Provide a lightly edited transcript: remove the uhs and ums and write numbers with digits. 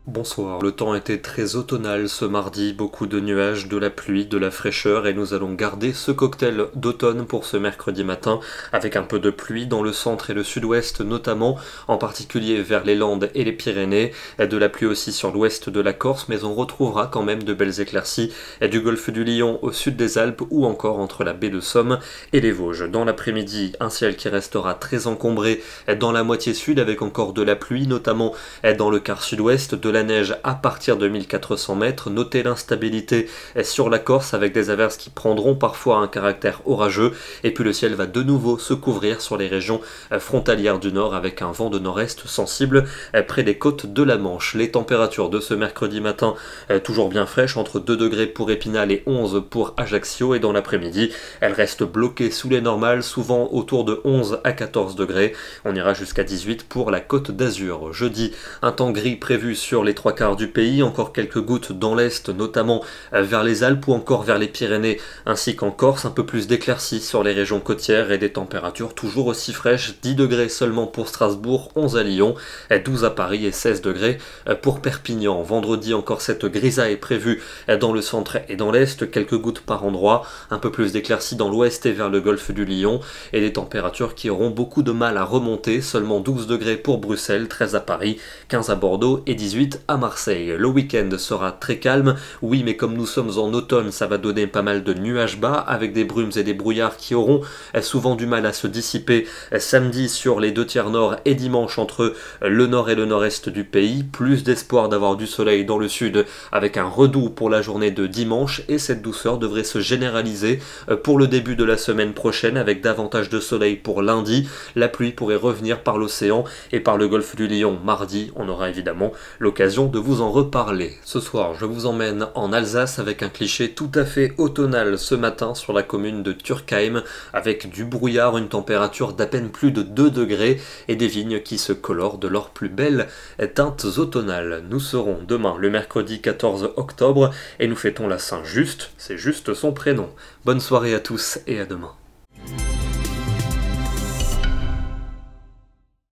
Bonsoir. Le temps était très automnal ce mardi, beaucoup de nuages, de la pluie, de la fraîcheur et nous allons garder ce cocktail d'automne pour ce mercredi matin avec un peu de pluie dans le centre et le sud-ouest notamment, en particulier vers les Landes et les Pyrénées, de la pluie aussi sur l'ouest de la Corse, mais on retrouvera quand même de belles éclaircies du golfe du Lion au sud des Alpes ou encore entre la baie de Somme et les Vosges. Dans l'après-midi, un ciel qui restera très encombré dans la moitié sud avec encore de la pluie, notamment dans le quart sud-ouest, de la neige à partir de 1400 mètres. Notez l'instabilité sur la Corse avec des averses qui prendront parfois un caractère orageux et puis le ciel va de nouveau se couvrir sur les régions frontalières du nord avec un vent de nord-est sensible près des côtes de la Manche. Les températures de ce mercredi matin toujours bien fraîches, entre 2 degrés pour Épinal et 11 pour Ajaccio, et dans l'après-midi elles restent bloquées sous les normales, souvent autour de 11 à 14 degrés. On ira jusqu'à 18 pour la Côte d'Azur. Jeudi, un temps gris prévu sur les 3/4 du pays, encore quelques gouttes dans l'est, notamment vers les Alpes ou encore vers les Pyrénées ainsi qu'en Corse, un peu plus d'éclaircies sur les régions côtières et des températures toujours aussi fraîches, 10 degrés seulement pour Strasbourg, 11 à Lyon, 12 à Paris et 16 degrés pour Perpignan. Vendredi, encore cette grisaille prévue dans le centre et dans l'est, quelques gouttes par endroit, un peu plus d'éclaircies dans l'ouest et vers le golfe du Lion et des températures qui auront beaucoup de mal à remonter, seulement 12 degrés pour Bruxelles, 13 à Paris, 15 à Bordeaux et 18 à Marseille. Le week-end sera très calme, oui, mais comme nous sommes en automne, ça va donner pas mal de nuages bas avec des brumes et des brouillards qui auront souvent du mal à se dissiper samedi sur les 2/3 nord et dimanche entre le nord et le nord-est du pays. Plus d'espoir d'avoir du soleil dans le sud avec un redout pour la journée de dimanche, et cette douceur devrait se généraliser pour le début de la semaine prochaine avec davantage de soleil pour lundi. La pluie pourrait revenir par l'océan et par le golfe du Lion mardi. On aura évidemment l'occasion de vous en reparler. Ce soir, je vous emmène en Alsace avec un cliché tout à fait automnal ce matin sur la commune de Turkheim avec du brouillard, une température d'à peine plus de 2 degrés et des vignes qui se colorent de leurs plus belles teintes automnales. Nous serons demain le mercredi 14 octobre et nous fêtons la Saint-Just, c'est juste son prénom. Bonne soirée à tous et à demain.